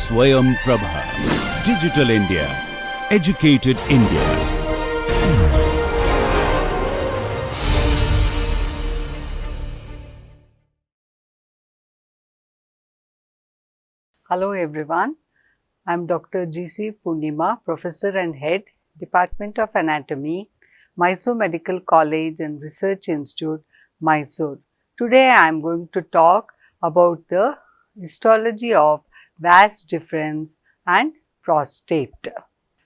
Swayam Prabha. Digital India. Educated India. Hello everyone, I am Dr. G.C. Purnima, Professor and Head, Department of Anatomy, Mysore Medical College and Research Institute, Mysore. Today I am going to talk about the histology of vas deferens and prostate.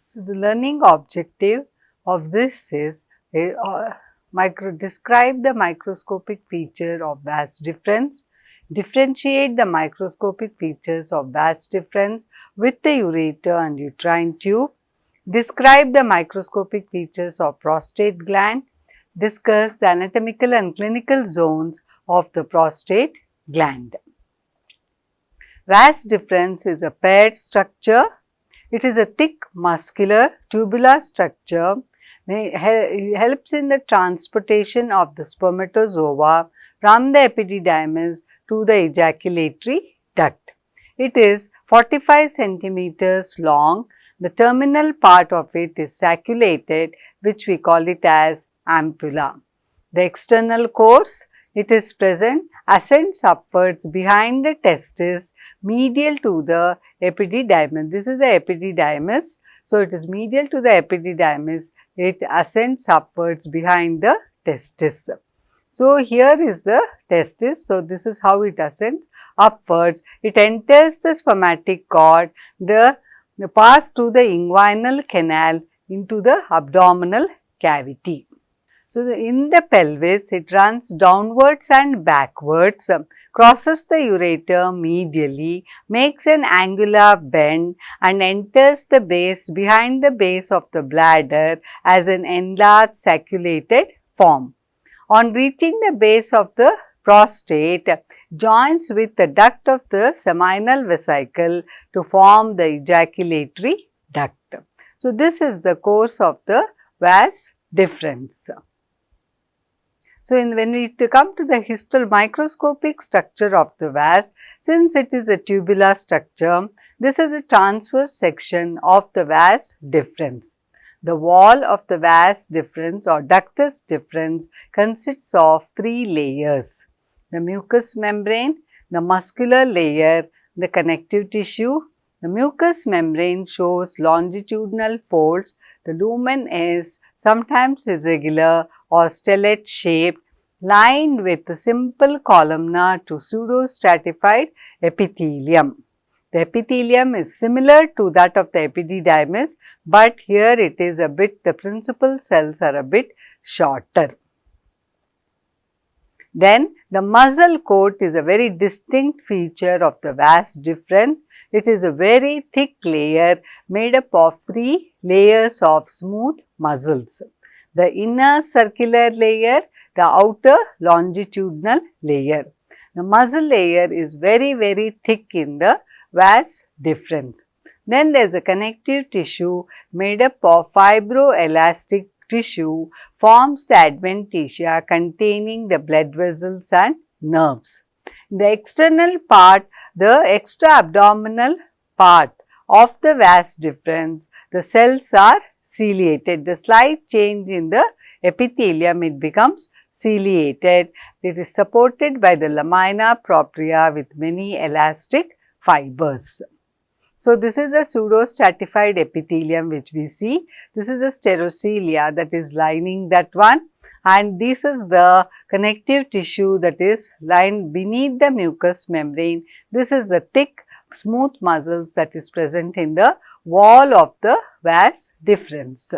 So, the learning objective of this is describe the microscopic feature of vas deferens, differentiate the microscopic features of vas deferens with the ureter and uterine tube, describe the microscopic features of prostate gland, discuss the anatomical and clinical zones of the prostate gland. Vas deferens is a paired structure. It is a thick muscular tubular structure. It helps in the transportation of the spermatozoa from the epididymis to the ejaculatory duct. It is 45 centimeters long. The terminal part of it is sacculated, which we call it as ampulla. The external course, it is present, ascends upwards behind the testis, medial to the epididymis. This is the epididymis. So, it is medial to the epididymis. It ascends upwards behind the testis. So, here is the testis. So, this is how it ascends upwards. It enters the spermatic cord, the pass to the inguinal canal into the abdominal cavity. So, in the pelvis, it runs downwards and backwards, crosses the ureter medially, makes an angular bend and enters the base behind the base of the bladder as an enlarged sacculated form. On reaching the base of the prostate, joins with the duct of the seminal vesicle to form the ejaculatory duct. So, this is the course of the vas deferens. So, when we come to the microscopic structure of the vas, since it is a tubular structure, this is a transverse section of the vas deferens. The wall of the vas deferens or ductus deferens consists of three layers: the mucous membrane, the muscular layer, the connective tissue. The mucous membrane shows longitudinal folds. The lumen is sometimes irregular or stellate shaped, lined with a simple columnar to pseudostratified epithelium. The epithelium is similar to that of the epididymis, but here it is a bit, the principal cells are a bit shorter. Then the muscle coat is a very distinct feature of the vas deferens. It is a very thick layer made up of three layers of smooth muscles: the inner circular layer, the outer longitudinal layer. The muscle layer is very thick in the vas deferens. Then there is a connective tissue made up of fibroelastic tissue, forms the adventitia containing the blood vessels and nerves. In the external part, the extra-abdominal part of the vas deferens, the cells are ciliated. The slight change in the epithelium, it becomes ciliated. It is supported by the lamina propria with many elastic fibers. So, this is a pseudostratified epithelium which we see. This is a sterocelia that is lining that one, and this is the connective tissue that is lined beneath the mucous membrane. This is the thick smooth muscles that is present in the wall of the vas deferens.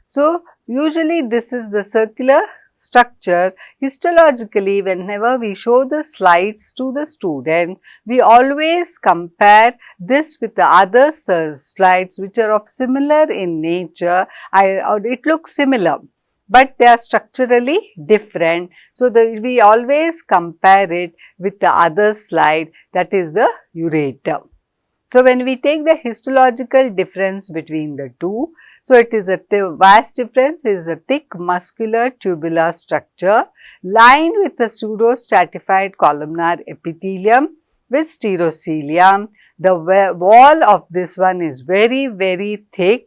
So, usually this is the circular structure. Histologically, whenever we show the slides to the student, we always compare this with the other slides which are of similar in nature. It looks similar, but they are structurally different. So, we always compare it with the other slide, that is the ureter. So, when we take the histological difference between the two, so it is vas deferens is a thick muscular tubular structure lined with a pseudostratified columnar epithelium with stereocilia. The wall of this one is very, very thick.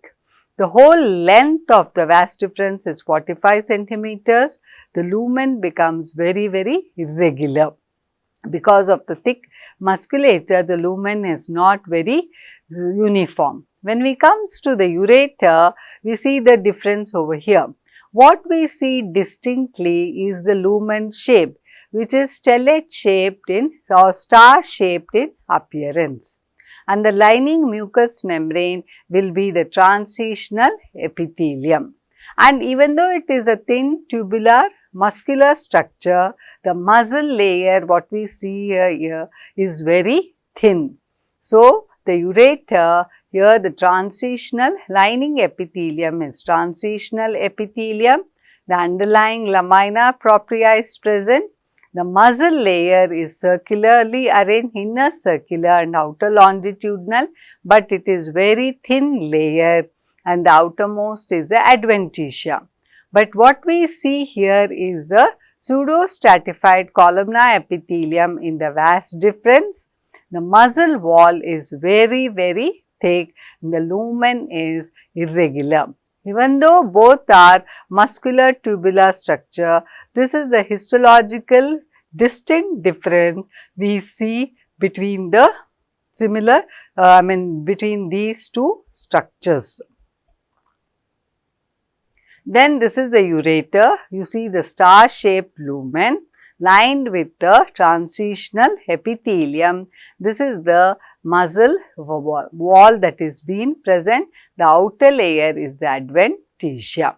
The whole length of the vas deferens is 45 centimeters. The lumen becomes very, very irregular. Because of the thick musculature, the lumen is not very uniform. When we comes to the ureter, we see the difference over here. What we see distinctly is the lumen shape, which is stellate shaped in or star shaped in appearance. And the lining mucous membrane will be the transitional epithelium. And even though it is a thin tubular muscular structure, the muscle layer what we see here is very thin. So, the ureter, here the transitional lining epithelium is transitional epithelium. The underlying lamina propria is present. The muscle layer is circularly arranged, inner circular and outer longitudinal, but it is very thin layer, and the outermost is the adventitia. But what we see here is a pseudo-stratified columnar epithelium in the vas deferens. The muscle wall is very, very thick and the lumen is irregular. Even though both are muscular tubular structure, this is the histological distinct difference we see between the between these two structures. Then this is the ureter. You see the star shaped lumen lined with the transitional epithelium. This is the muscle wall that is being present. The outer layer is the adventitia.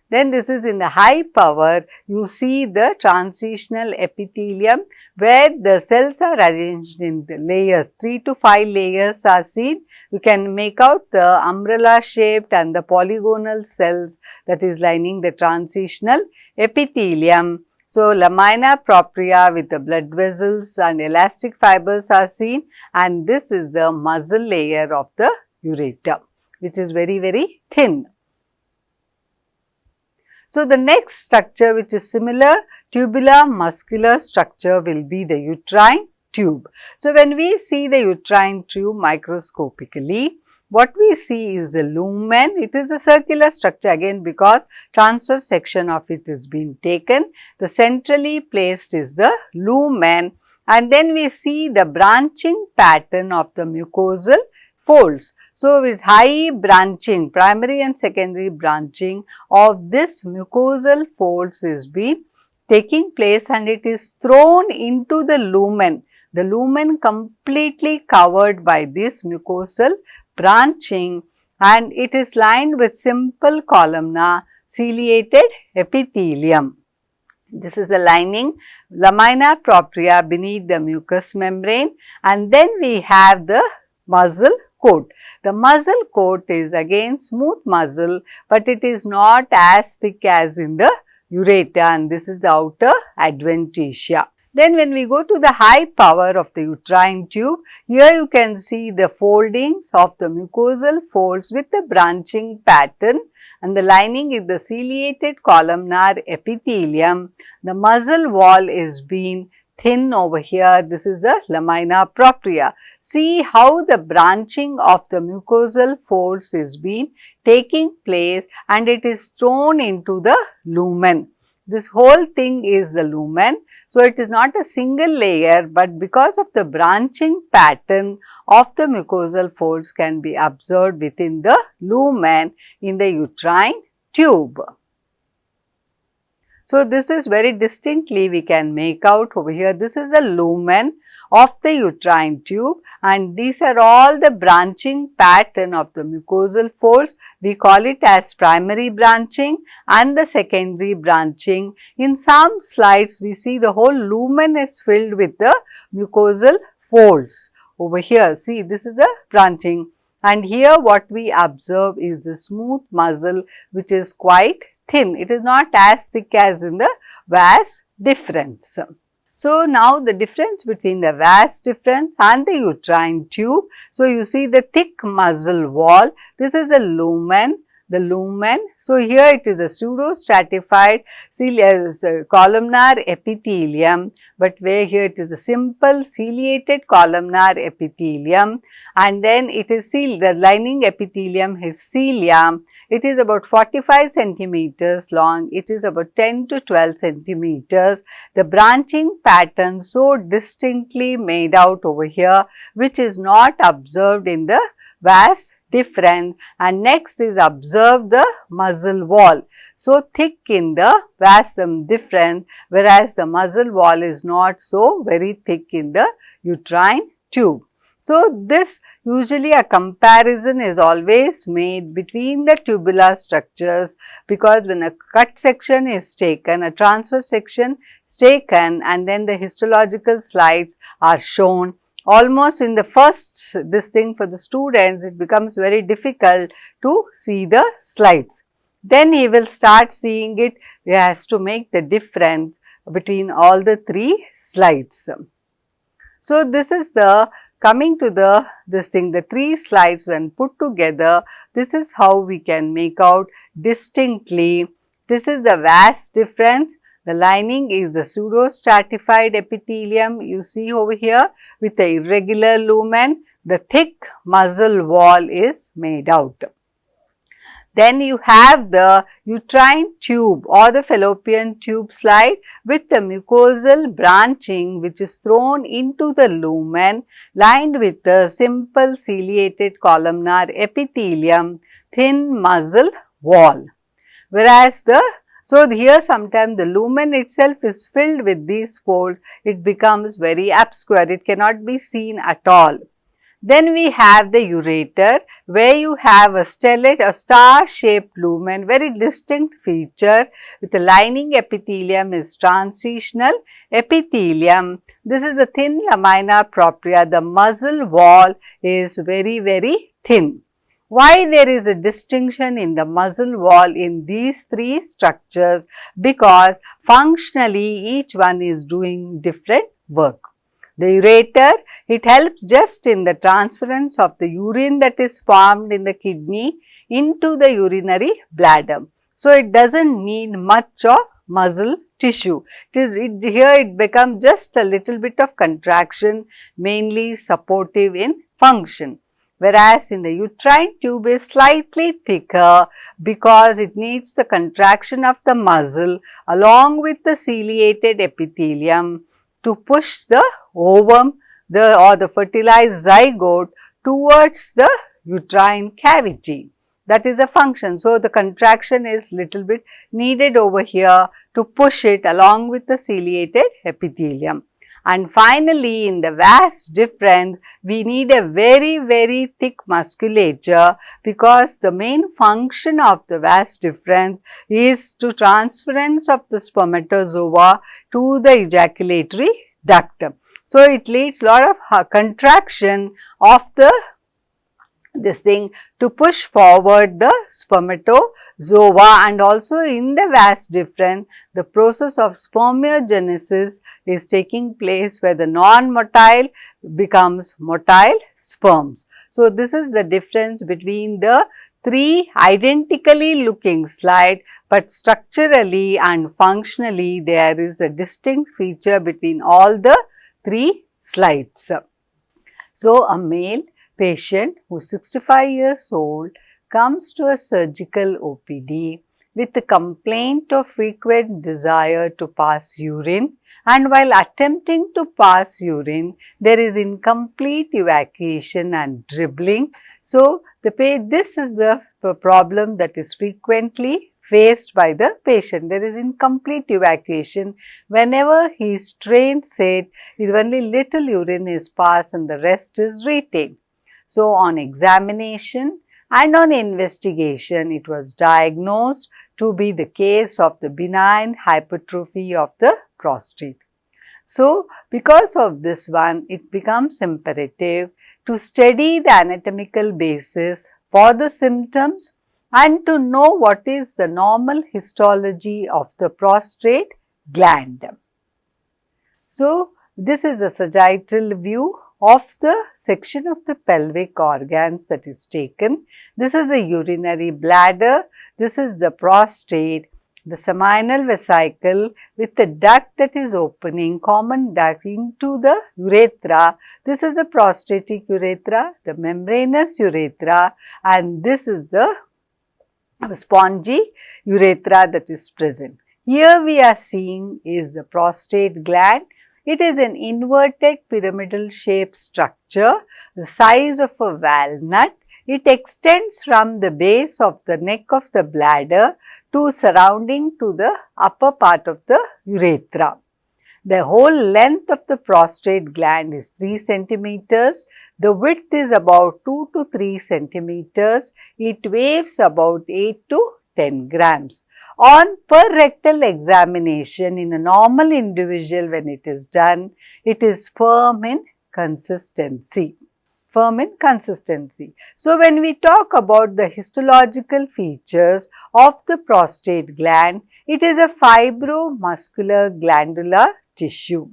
Then this is in the high power, you see the transitional epithelium where the cells are arranged in the layers, 3 to 5 layers are seen. You can make out the umbrella shaped and the polygonal cells that is lining the transitional epithelium. So, lamina propria with the blood vessels and elastic fibers are seen, and this is the muscle layer of the ureter, which is very, very thin. So, the next structure which is similar tubular muscular structure will be the uterine tube. So, when we see the uterine tube microscopically, what we see is the lumen. It is a circular structure again because transverse section of it is being taken. The centrally placed is the lumen, and then we see the branching pattern of the mucosal folds. So, with high branching, primary and secondary branching of this mucosal folds is being taking place, and it is thrown into the lumen. The lumen completely covered by this mucosal branching, and it is lined with simple columnar ciliated epithelium. This is the lining lamina propria beneath the mucous membrane, and then we have the muscle coat. The muscle coat is again smooth muscle, but it is not as thick as in the ureter, and this is the outer adventitia. Then when we go to the high power of the uterine tube, here you can see the foldings of the mucosal folds with the branching pattern, and the lining is the ciliated columnar epithelium. The muscle wall is being thin over here. This is the lamina propria. See how the branching of the mucosal folds is being taking place, and it is thrown into the lumen. This whole thing is the lumen. So, it is not a single layer, but because of the branching pattern of the mucosal folds can be observed within the lumen in the uterine tube. So, this is very distinctly we can make out over here. This is the lumen of the uterine tube, and these are all the branching pattern of the mucosal folds. We call it as primary branching and the secondary branching. In some slides, we see the whole lumen is filled with the mucosal folds. Over here, see, this is the branching, and here what we observe is the smooth muscle which is quite thin. It is not as thick as in the vas deferens. So, now the difference between the vas deferens and the uterine tube. So, you see the thick muscle wall. This is a lumen. the lumen. So, here it is a pseudo-stratified columnar epithelium, but where here it is a simple ciliated columnar epithelium, and then it is the lining epithelium is cilia. It is about 45 centimeters long, it is about 10 to 12 centimeters. The branching pattern so distinctly made out over here, which is not observed in the vas deferens. And next is observe the muscle wall. So thick in the vas deferens, whereas the muscle wall is not so very thick in the uterine tube. So this usually a comparison is always made between the tubular structures, because when a cut section is taken, a transverse section is taken, and then the histological slides are shown, almost in the first this thing for the students, it becomes very difficult to see the slides. Then he will start seeing it, he has to make the difference between all the three slides. So this is the coming to the the three slides when put together, this is how we can make out distinctly. This is the vas deferens. The lining is the pseudo-stratified epithelium you see over here with the irregular lumen. The thick muscle wall is made out. Then you have the uterine tube or the fallopian tube slide with the mucosal branching which is thrown into the lumen, lined with the simple ciliated columnar epithelium, thin muscle wall. Whereas so here sometimes the lumen itself is filled with these folds, it becomes very obscure, it cannot be seen at all. Then we have the ureter, where you have a stellate, a star-shaped lumen, very distinct feature with the lining epithelium is transitional epithelium. This is a thin lamina propria. The muscle wall is very, very thin. Why there is a distinction in the muscle wall in these three structures? Because functionally each one is doing different work. The ureter, it helps just in the transference of the urine that is formed in the kidney into the urinary bladder. So, it does not need much of muscle tissue. Here it becomes just a little bit of contraction, mainly supportive in function. Whereas in the uterine tube is slightly thicker because it needs the contraction of the muscle along with the ciliated epithelium to push the ovum or the fertilized zygote towards the uterine cavity. That is a function. So, the contraction is little bit needed over here to push it along with the ciliated epithelium. And finally, in the vas deferens, we need a very, very thick musculature, because the main function of the vas deferens is to transference of the spermatozoa to the ejaculatory duct. So, it leads lot of contraction of to push forward the spermatozoa, and also in the vas deferens, the process of spermiogenesis is taking place where the non-motile becomes motile sperms. So, this is the difference between the three identically looking slide, but structurally and functionally there is a distinct feature between all the three slides. So, a male patient who is 65 years old comes to a surgical OPD with a complaint of frequent desire to pass urine, and while attempting to pass urine, there is incomplete evacuation and dribbling. So, this is the problem that is frequently faced by the patient. There is incomplete evacuation. Whenever he strains it, only little urine is passed and the rest is retained. So, on examination and on investigation, it was diagnosed to be the case of the benign hypertrophy of the prostate. So, because of this one, it becomes imperative to study the anatomical basis for the symptoms and to know what is the normal histology of the prostate gland. So, this is a sagittal view of the section of the pelvic organs that is taken. This is the urinary bladder, this is the prostate, the seminal vesicle with the duct that is opening, common duct into the urethra. This is the prostatic urethra, the membranous urethra, and this is the spongy urethra that is present. Here we are seeing is the prostate gland. It is an inverted pyramidal shaped structure, the size of a walnut. It extends from the base of the neck of the bladder to surrounding to the upper part of the urethra. The whole length of the prostate gland is 3 centimeters. The width is about 2 to 3 centimeters. It weighs about 8 to 10 grams. On per rectal examination in a normal individual, when it is done, it is firm in consistency. Firm in consistency. So, when we talk about the histological features of the prostate gland, it is a fibromuscular glandular tissue.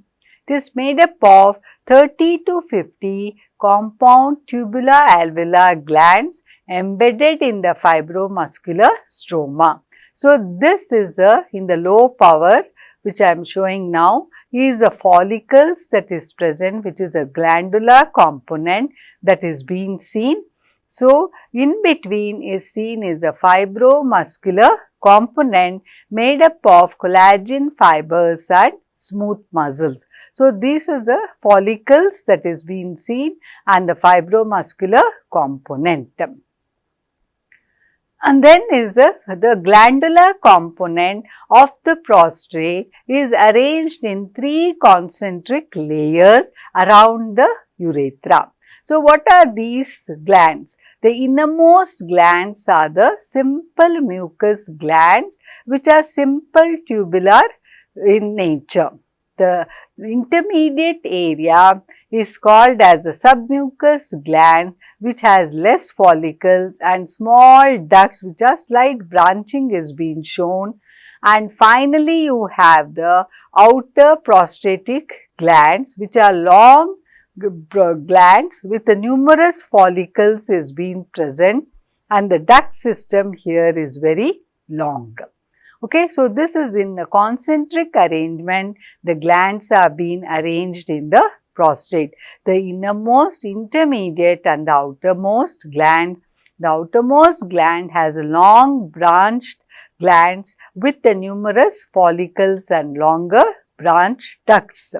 It is made up of 30 to 50 compound tubular alveolar glands embedded in the fibromuscular stroma. So, this is in the low power, which I am showing now, is the follicles that is present, which is a glandular component that is being seen. So, in between is seen is a fibromuscular component made up of collagen fibers and smooth muscles. So, this is the follicles that is being seen and the fibromuscular component. And then is the glandular component of the prostate is arranged in 3 concentric layers around the urethra. So, what are these glands? The innermost glands are the simple mucus glands, which are simple tubular in nature. The intermediate area is called as the submucous gland, which has less follicles and small ducts which are slight branching is being shown. And finally, you have the outer prostatic glands, which are long glands with the numerous follicles is being present, and the duct system here is very long. Okay, so this is in the concentric arrangement, the glands are being arranged in the prostate. The innermost, intermediate and the outermost gland. The outermost gland has long branched glands with the numerous follicles and longer branch ducts.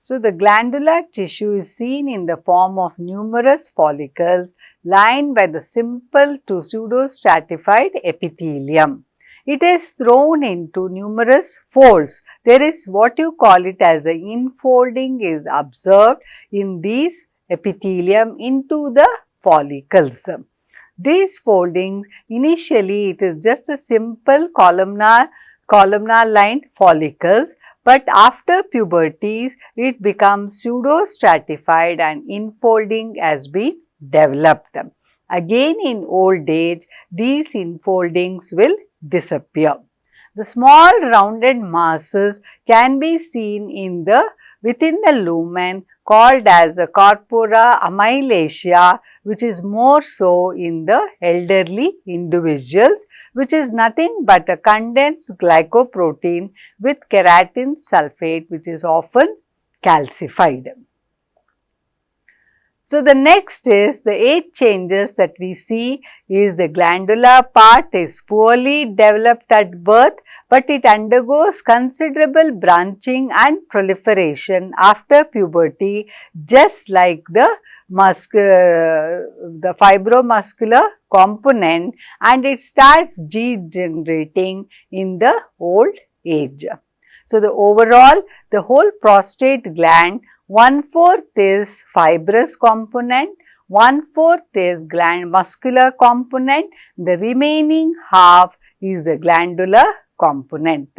So, the glandular tissue is seen in the form of numerous follicles lined by the simple to pseudostratified epithelium. It is thrown into numerous folds. There is what you call it as an infolding is observed in these epithelium into the follicles. These foldings, initially it is just a simple columnar lined follicles, but after puberty it becomes pseudo-stratified and infolding has been developed. Again in old age, these infoldings will disappear. The small rounded masses can be seen in within the lumen called as a corpora amylacea, which is more so in the elderly individuals, which is nothing but a condensed glycoprotein with keratin sulfate, which is often calcified. So, the next is the age changes that we see is the glandular part is poorly developed at birth, but it undergoes considerable branching and proliferation after puberty, just like the fibromuscular component, and it starts degenerating in the old age. So, the overall, the whole prostate gland, 1/4 is fibrous component, 1/4 is muscular component, the remaining half is the glandular component.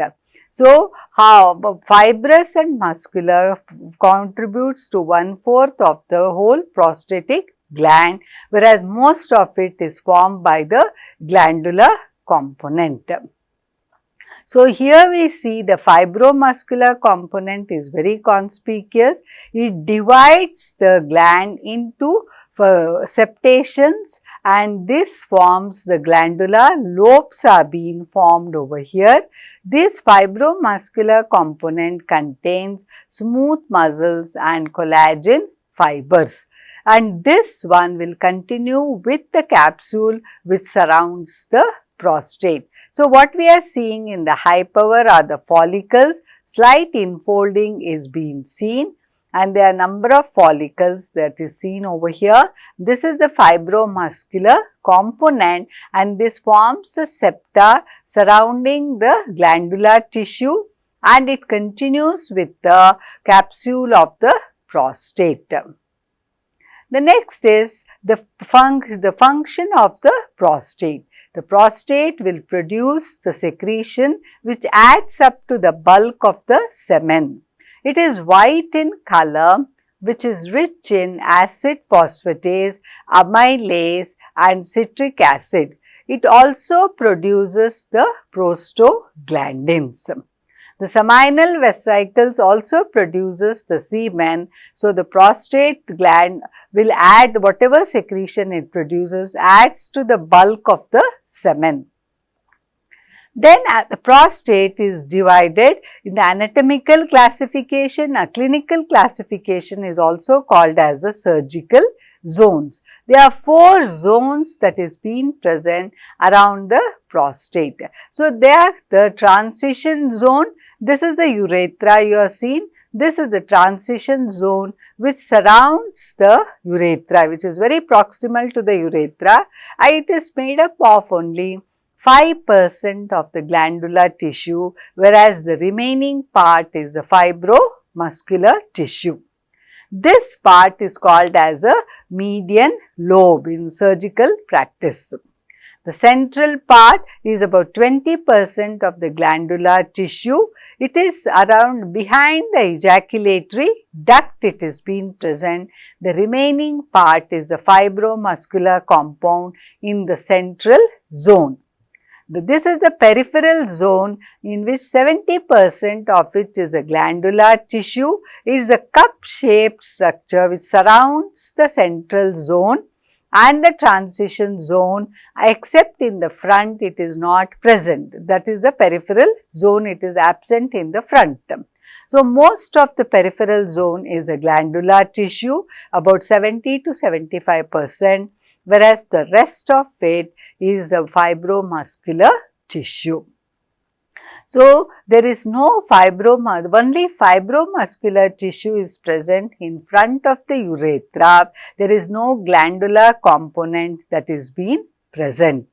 So, how fibrous and muscular contributes to 1/4 of the whole prostatic gland, whereas most of it is formed by the glandular component. So, here we see the fibromuscular component is very conspicuous. It divides the gland into septations, and this forms the glandular lobes are being formed over here. This fibromuscular component contains smooth muscles and collagen fibers, and this one will continue with the capsule which surrounds the prostate. So, what we are seeing in the high power are the follicles, slight infolding is being seen, and there are number of follicles that is seen over here. This is the fibromuscular component, and this forms a septa surrounding the glandular tissue, and it continues with the capsule of the prostate. The next is the function of the prostate. The prostate will produce the secretion which adds up to the bulk of the semen. It is white in color, which is rich in acid phosphatase, amylase and citric acid. It also produces the prostaglandins. The seminal vesicles also produces the semen. So, the prostate gland will add whatever secretion it produces, adds to the bulk of the semen. Then the prostate is divided in the anatomical classification. A clinical classification is also called as a surgical zones. There are 4 zones that is being present around the prostate. So, there the transition zone, this is the urethra you are seeing. This is the transition zone which surrounds the urethra, which is very proximal to the urethra, and it is made up of only 5% of the glandular tissue, whereas the remaining part is the fibromuscular tissue. This part is called as a median lobe in surgical practice. The central part is about 20% of the glandular tissue. It is around behind the ejaculatory duct it is being present. The remaining part is the fibromuscular compound in the central zone. This is the peripheral zone in which 70% of it is a glandular tissue. It is a cup-shaped structure which surrounds the central zone and the transition zone, except in the front it is not present. That is the peripheral zone, it is absent in the front. So, most of the peripheral zone is a glandular tissue, about 70 to 75%, whereas the rest of it is a fibromuscular tissue. So, there is no only fibromuscular tissue is present in front of the urethra. There is no glandular component that is being present.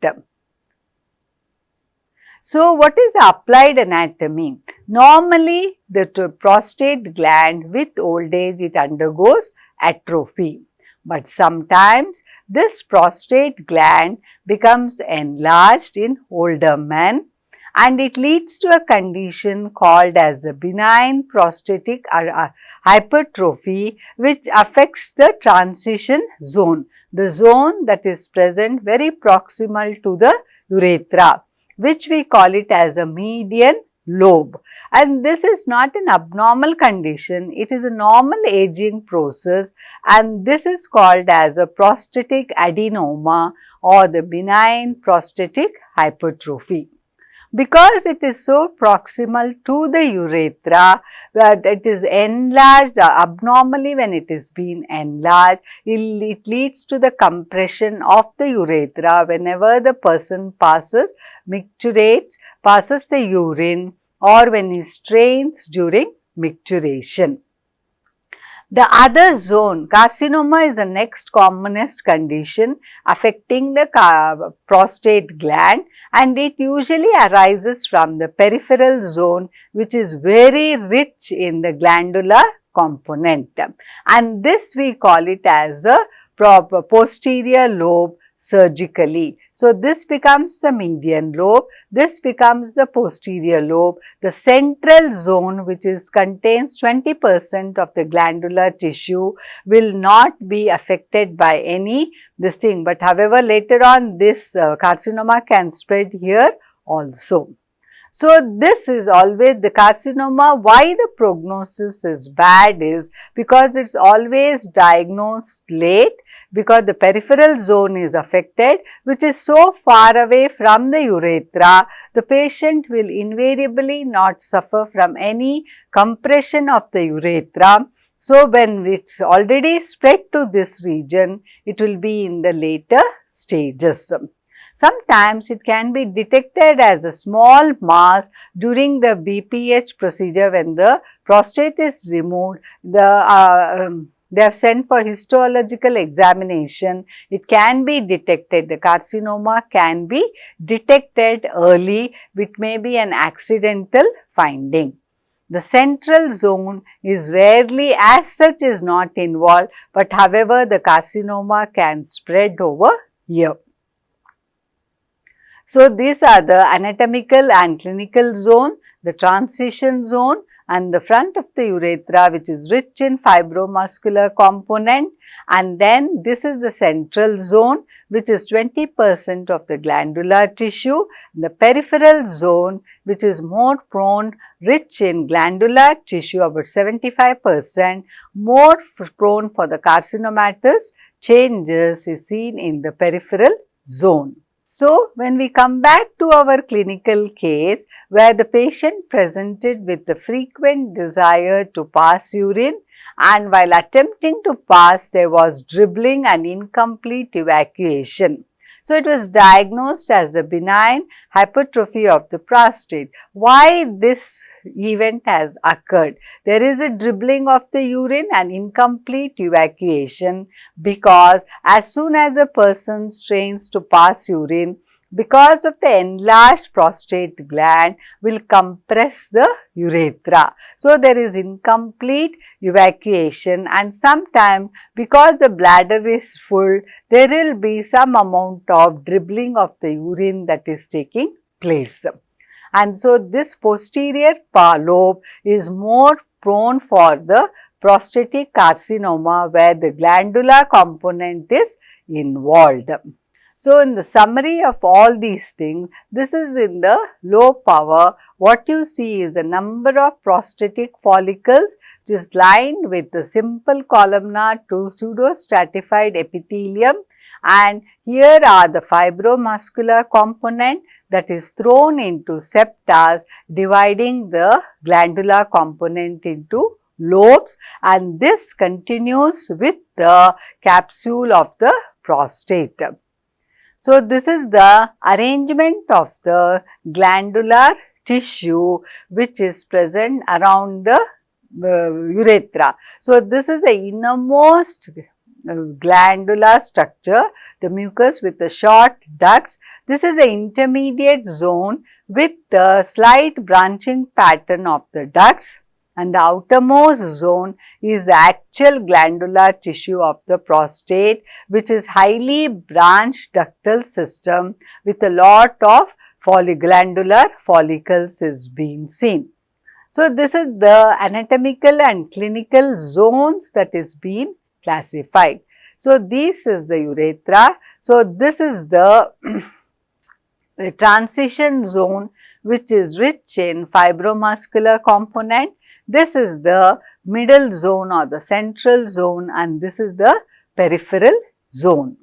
So, what is applied anatomy? Normally, the prostate gland with old age it undergoes atrophy, but sometimes this prostate gland becomes enlarged in older men, and it leads to a condition called as a benign prostatic hypertrophy, which affects the transition zone, the zone that is present very proximal to the urethra, which we call it as a median lobe. And this is not an abnormal condition, it is a normal aging process, and this is called as a prostatic adenoma or the benign prostatic hypertrophy. Because it is so proximal to the urethra, that it is enlarged abnormally. When it is being enlarged, it leads to the compression of the urethra whenever the person micturates, passes the urine, or when he strains during micturition. The other zone, carcinoma, is the next commonest condition affecting the prostate gland, and it usually arises from the peripheral zone, which is very rich in the glandular component, and this we call it as a posterior lobe surgically. So, this becomes the median lobe, this becomes the posterior lobe. The central zone, which contains 20% of the glandular tissue, will not be affected by this thing, but however later on this carcinoma can spread here also. So, this is always the carcinoma. Why the prognosis is bad is because it's always diagnosed late, because the peripheral zone is affected, which is so far away from the urethra. The patient will invariably not suffer from any compression of the urethra. So, when it's already spread to this region, it will be in the later stages. Sometimes it can be detected as a small mass during the BPH procedure. When the prostate is removed, they have sent for histological examination. It can be detected. The carcinoma can be detected early, which may be an accidental finding. The central zone is rarely as such is not involved, but however the carcinoma can spread over here. So, these are the anatomical and clinical zone, the transition zone and the front of the urethra, which is rich in fibromuscular component, and then this is the central zone, which is 20% of the glandular tissue, the peripheral zone, which is more prone, rich in glandular tissue, about 75%, more prone for the carcinomatous changes is seen in the peripheral zone. So, when we come back to our clinical case where the patient presented with the frequent desire to pass urine, and while attempting to pass there was dribbling and incomplete evacuation. So, it was diagnosed as a benign hypertrophy of the prostate. Why this event has occurred? There is a dribbling of the urine and incomplete evacuation because as soon as a person strains to pass urine, because of the enlarged prostate gland will compress the urethra. So, there is incomplete evacuation, and sometimes because the bladder is full, there will be some amount of dribbling of the urine that is taking place. And so, this posterior lobe is more prone for the prostatic carcinoma where the glandular component is involved. So, in the summary of all these things, this is in the low power. What you see is a number of prostatic follicles which is lined with the simple columnar to pseudostratified epithelium, and here are the fibromuscular component that is thrown into septas, dividing the glandular component into lobes, and this continues with the capsule of the prostate. So, this is the arrangement of the glandular tissue which is present around the urethra. So, this is the innermost glandular structure, the mucus with the short ducts. This is the intermediate zone with the slight branching pattern of the ducts, and the outermost zone is the actual glandular tissue of the prostate, which is highly branched ductal system with a lot of glandular follicles is being seen. So, this is the anatomical and clinical zones that is being classified. So, this is the urethra. So, this is the transition zone which is rich in fibromuscular component. This is the middle zone or the central zone, and this is the peripheral zone.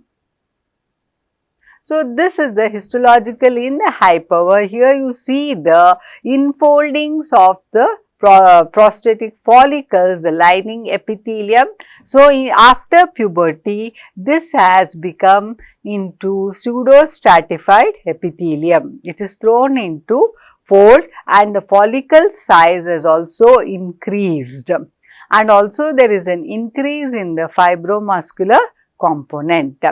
So, this is the histological in the high power. Here you see the infoldings of the prostatic follicles, the lining epithelium. So, after puberty, this has become into pseudostratified epithelium. It is thrown into fold, and the follicle size has also increased, and also there is an increase in the fibromuscular component.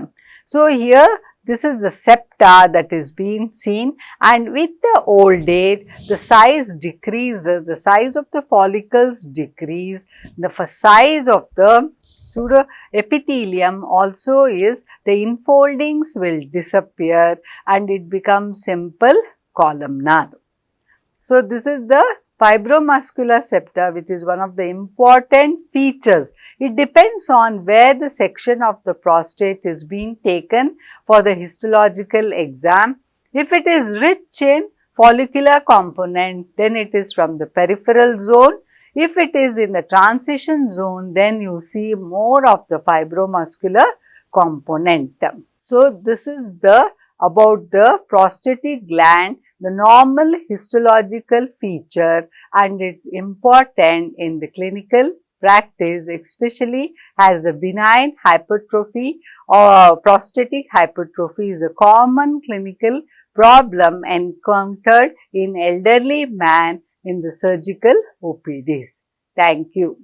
So, here this is the septa that is being seen, and with the old age the size decreases, the size of the follicles decrease, the size of the pseudoepithelium also is, the infoldings will disappear and it becomes simple columnar. So, this is the fibromuscular septa, which is one of the important features. It depends on where the section of the prostate is being taken for the histological exam. If it is rich in follicular component, then it is from the peripheral zone. If it is in the transition zone, then you see more of the fibromuscular component. So, this is the about the prostatic gland, the normal histological feature, and it's important in the clinical practice, especially as a benign hypertrophy or prostatic hypertrophy is a common clinical problem encountered in elderly man in the surgical OPDs. Thank you.